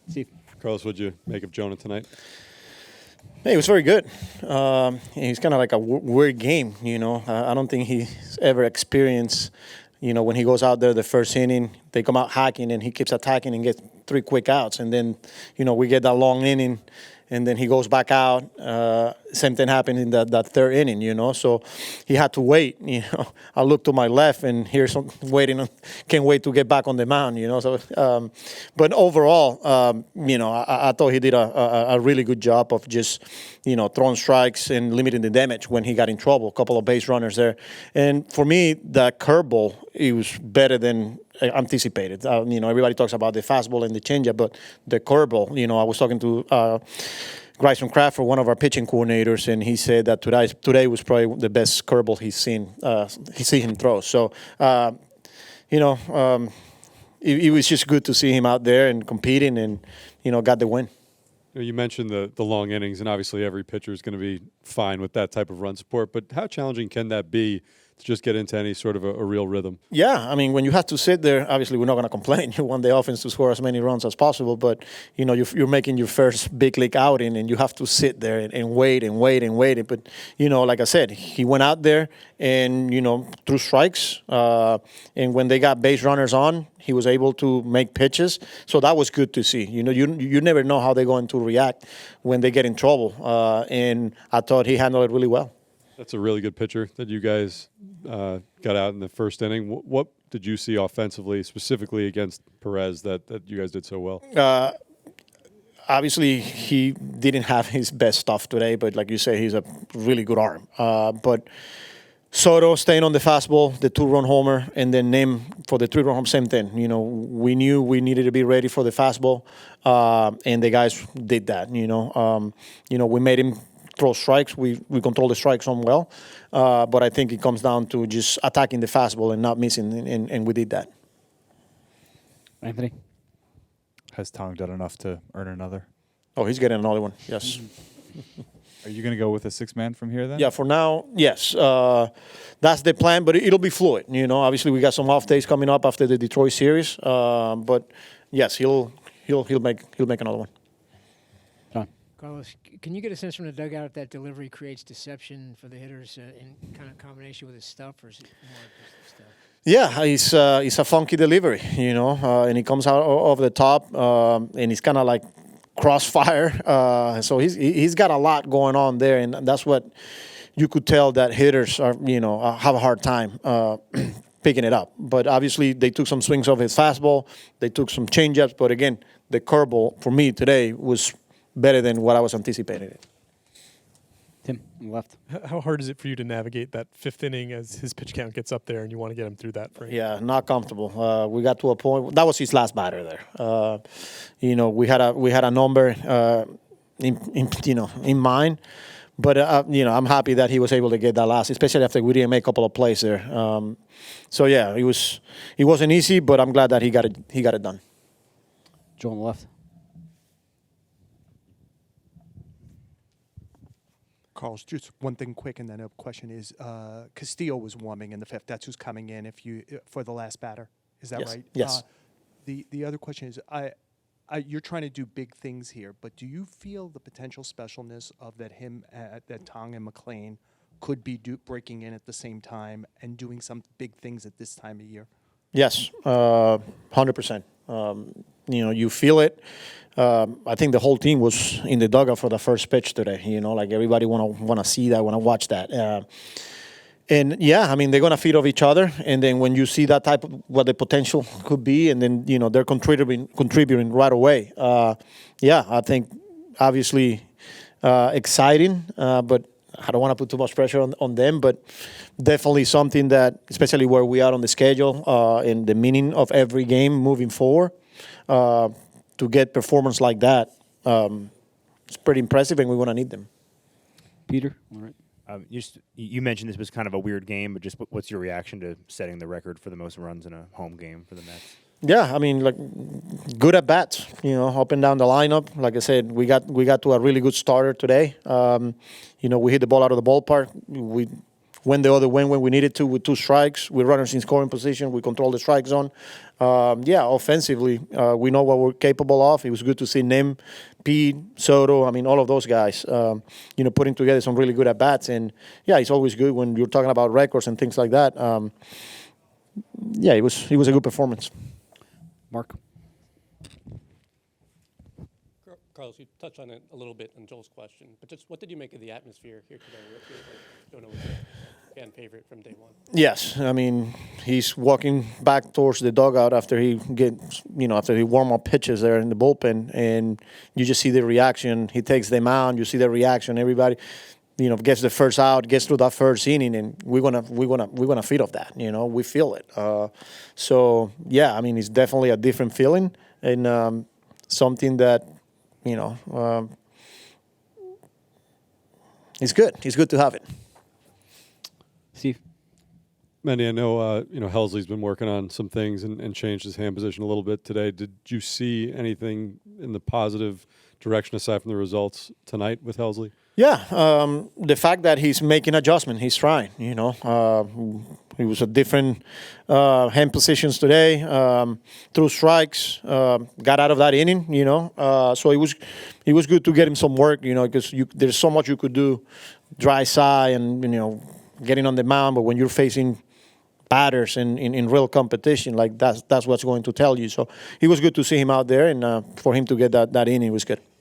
Steve. Carlos, what'd you make of Jonah tonight? Hey, it was very good. He's kind of like a weird game, you know. I don't think he's ever experienced, you know, when he goes out there the first inning, they come out hacking and he keeps attacking and gets 3 quick outs. And then, you know, we get that long inning and then he goes back out. Same thing happened in that third inning, you know. So he had to wait, you know. I look to my left and here's some waiting, can't wait to get back on the mound, you know. So, but overall, you know, I thought he did a really good job of just, you know, throwing strikes and limiting the damage when he got in trouble. A couple of base runners there. And for me, that curveball, it was better than anticipated. You know, everybody talks about the fastball and the changeup, but the curveball, you know, I was talking to Bryson Crawford, one of our pitching coordinators, and he said that today was probably the best curveball he's seen him throw. So, you know, it was just good to see him out there and competing and, you know, got the win. You mentioned the long innings, and obviously every pitcher is going to be fine with that type of run support, but how challenging can that be to just get into any sort of a real rhythm? Yeah, I mean, when you have to sit there, obviously we're not going to complain. You want the offense to score as many runs as possible, but, you know, you're making your first big league outing and you have to sit there and wait and wait and wait. But, you know, like I said, he went out there and, you know, threw strikes. And when they got base runners on, he was able to make pitches. So that was good to see. You know, you never know how they're going to react when they get in trouble. And I thought he handled it really well. That's a really good pitcher that you guys got out in the first inning. What did you see offensively, specifically against Perez, that you guys did so well? Obviously, he didn't have his best stuff today, but like you say, he's a really good arm. But Soto staying on the fastball, the 2-run homer, and then Nim for the 3-run homer, same thing. You know, we knew we needed to be ready for the fastball, and the guys did that. You know, we made him throw strikes. We control the strike zone well, but I think it comes down to just attacking the fastball and not missing, and we did that. Anthony. Has Tong done enough to earn another? Oh, he's getting another one, yes. Are you going to go with a 6-man from here then? Yeah, for now, yes. That's the plan, but it'll be fluid. You know, obviously we got some off days coming up after the Detroit series, but yes, he'll make another one. Carlos, can you get a sense from the dugout if that delivery creates deception for the hitters in kind of combination with his stuff, or is it more just the stuff? Yeah, it's a funky delivery, you know, and he comes out over the top, and he's kind of like crossfire. So he's got a lot going on there, and that's what you could tell that hitters are, you know, have a hard time picking it up. But obviously they took some swings of his fastball, they took some changeups, but again, the curveball for me today was better than what I was anticipating. Tim, on the left. How hard is it for you to navigate that 5th inning as his pitch count gets up there and you want to get him through that frame? Yeah, not comfortable. We got to a point that was his last batter there. You know, we had a number in mind, but you know, I'm happy that he was able to get that last, especially after we didn't make a couple of plays there. So yeah, it wasn't easy, but I'm glad that he got it done. Joe on the left. Carlos, just one thing quick, and then a question is: Castillo was warming in the 5th. That's who's coming in for the last batter. Is that yes. right? Yes. The other question is: you're trying to do big things here, but do you feel the potential specialness of that Tong and McLean could be breaking in at the same time and doing some big things at this time of year? Yes, 100%. You know, you feel it. I think the whole team was in the dugout for the first pitch today. You know, like everybody want to see that, want to watch that. And yeah, I mean, they're gonna feed off each other. And then when you see that type of what the potential could be, and then you know they're contributing right away. Yeah, I think obviously exciting, but I don't want to put too much pressure on them. But definitely something that, especially where we are on the schedule and the meaning of every game moving forward. To get performance like that, it's pretty impressive, and we're going to need them. Peter, all right. You mentioned this was kind of a weird game, but just what's your reaction to setting the record for the most runs in a home game for the Mets? Yeah, I mean, like good at bats, you know, up and down the lineup. Like I said, we got to a really good starter today. You know, we hit the ball out of the ballpark. We went the other way when we needed to with 2 strikes, with runners in scoring position. We control the strike zone. Offensively, we know what we're capable of. It was good to see Nim, Pete, Soto. I mean, all of those guys, putting together some really good at bats. And it's always good when you're talking about records and things like that. It was a good performance. Mark. Carlos, you touched on it a little bit in Joel's question, but just what did you make of the atmosphere here today? It feels like Jonah was a fan favorite from day one. Yes, I mean, he's walking back towards the dugout after he warm up pitches there in the bullpen, and you just see the reaction. He takes them out. You see the reaction. Everybody, gets the first out, gets through that first inning, and we're gonna feed off that. We feel it. It's definitely a different feeling and something that. It's good. It's good to have it. Steve. Manny, I know Helsley's been working on some things and changed his hand position a little bit today. Did you see anything in the positive direction aside from the results tonight with Helsley? Yeah, the fact that he's making adjustment, he's trying. It was a different hand positions today, threw strikes, got out of that inning. So it was good to get him some work. Because there's so much you could do, dry side and getting on the mound. But when you're facing batters in real competition, like that's what's going to tell you. So it was good to see him out there, and for him to get that inning was good.